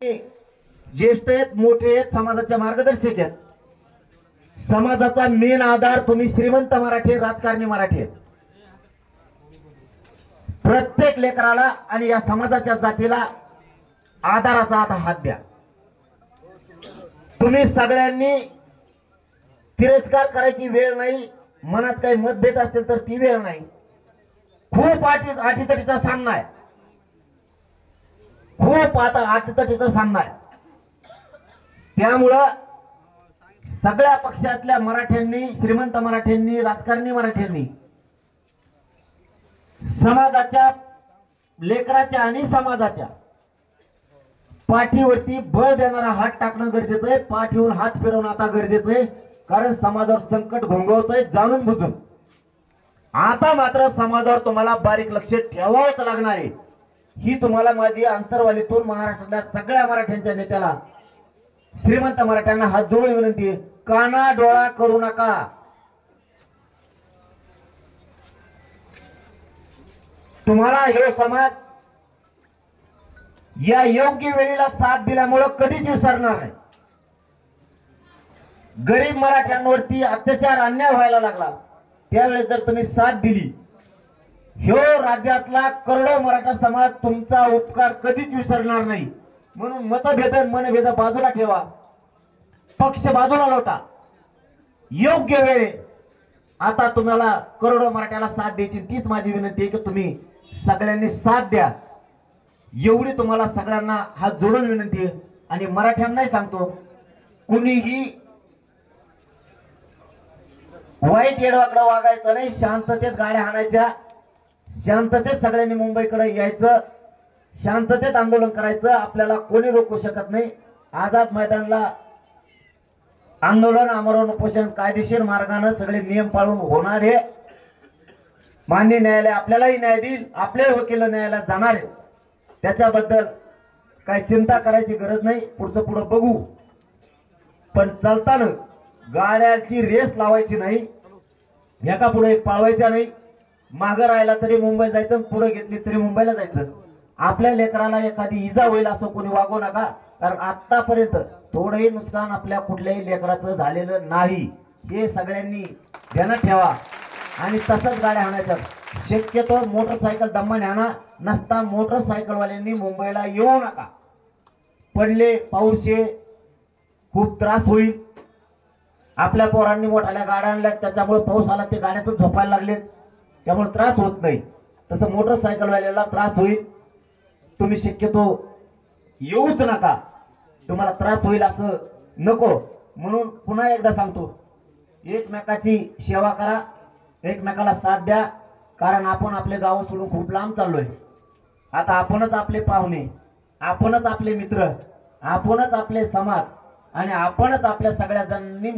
ज्येष्ठ आहेत, मोठे आहेत, समाजाचे मार्गदर्शक आहेत. समाजाचा मेन आधार तुम्ही श्रीमंत मराठी, राजकारणी मराठी आहेत. प्रत्येक लेकराला आणि या समाजाच्या जातीला आधाराचा आता हात द्या. तुम्ही सगळ्यांनी तिरस्कार करायची वेळ नाही. मनात काही मतभेद असतील तर ती वेळ नाही. खूप आटीतटीचा सामना आहे. खूप आता आटीतटीचा सामना आहे. त्यामुळं सगळ्या पक्षातल्या मराठ्यांनी, श्रीमंत मराठ्यांनी, राजकारणी मराठ्यांनी समाजाच्या, लेकराच्या आणि समाजाच्या पाठीवरती बळ देणारा हात टाकणं गरजेचं आहे. पाठीवरून हात फिरवणं आता गरजेचं आहे. कारण समाजावर संकट घोंघवतोय जाणून बुजून. आता मात्र समाजावर तुम्हाला बारीक लक्ष ठेवावंच लागणार आहे. ही तुम्हाला माझी अंतरवालीतून महाराष्ट्रातल्या सगळ्या मराठ्यांच्या नेत्याला, श्रीमंत मराठ्यांना हात जोडून विनंती आहे. काना डोळा करू नका. तुम्हाला हे समाज या योग्य वेळेला साथ दिल्यामुळे कधीच विसरणार नाही. गरीब मराठ्यांवरती अत्याचार, अन्याय व्हायला लागला त्यावेळेस जर तुम्ही साथ दिली, ह्यो राज्यातला करोडो मराठा समाज तुमचा उपकार कधीच विसरणार नाही. म्हणून मतभेद, मनभेद बाजूला ठेवा, पक्ष बाजूला लोटा. योग्य वेळ आता तुम्हाला करोडो मराठ्याला साथ द्यायची, तीच माझी विनंती आहे की तुम्ही सगळ्यांनी साथ द्या. एवढी तुम्हाला सगळ्यांना हात जोडून विनंती आहे. आणि मराठ्यांनाही सांगतो, कुणीही वाईट येडवाकडे वागायचं नाही. शांततेत गाड्या हाणायच्या, शांततेत सगळ्यांनी मुंबईकडे यायचं, शांततेत आंदोलन करायचं. आपल्याला कोणी रोखू शकत नाही. आझाद मैदानला आंदोलन, आमरण उपोषण कायदेशीर मार्गाने सगळे नियम पाळून होणार आहे. मान्य न्यायालय आपल्यालाही न्याय देईल, आपले वकील न्यायालयात जाणार आहे. त्याच्याबद्दल काही चिंता करायची गरज नाही. पुढचं पुढं बघू. पण चालताना गाड्यांची रेस लावायची नाही. एका पुढे एक पाळवायचा नाही. मागं राहिला तरी मुंबई जायचं, पुढे घेतली तरी मुंबईला जायचं. आपल्या लेकराला एखादी इजा होईल असं कोणी वागू नका. कारण आतापर्यंत थोडंही नुकसान आपल्या कुठल्याही लेकराचं झालेलं नाही. हे सगळ्यांनी ध्यानात ठेवा. आणि तसंच गाड्या हाणायच्या. शक्यतो मोटरसायकल दमाने आणा. नसता मोटरसायकलवाल्यांनी मुंबईला येऊ नका. पडले, पाऊस आहे, खूप त्रास होईल. आपल्या पोरांनी मोठ्या गाड्या आणल्या, त्याच्यामुळे पाऊस आला ते गाड्यातच झोपायला लागलेत, त्यामुळे त्रास होत नाही. तसं मोटरसायकलवाल्याला त्रास होईल. तुम्ही शक्यतो येऊच नका. तुम्हाला त्रास होईल असं नको. म्हणून पुन्हा एकदा सांगतो, एकमेकाची सेवा करा, एकमेकाला साथ द्या. कारण आपण आपले गाव सोडून खूप लांब चाललोय. आता आपणच आपले पाहुणे, आपणच आपले मित्र, आपणच आपले समाज आणि आपणच आपल्या सगळ्या जणांनी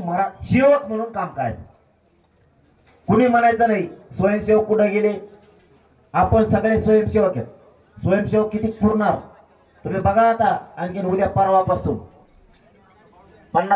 सेवक म्हणून काम करायचं. कुणी म्हणायचं नाही स्वयंसेवक कुठे गेले. आपण सगळे स्वयंसेवक आहेत. स्वयंसेवक किती पुरणार तुम्ही बघा. आता आणखी उद्या परवापासून 50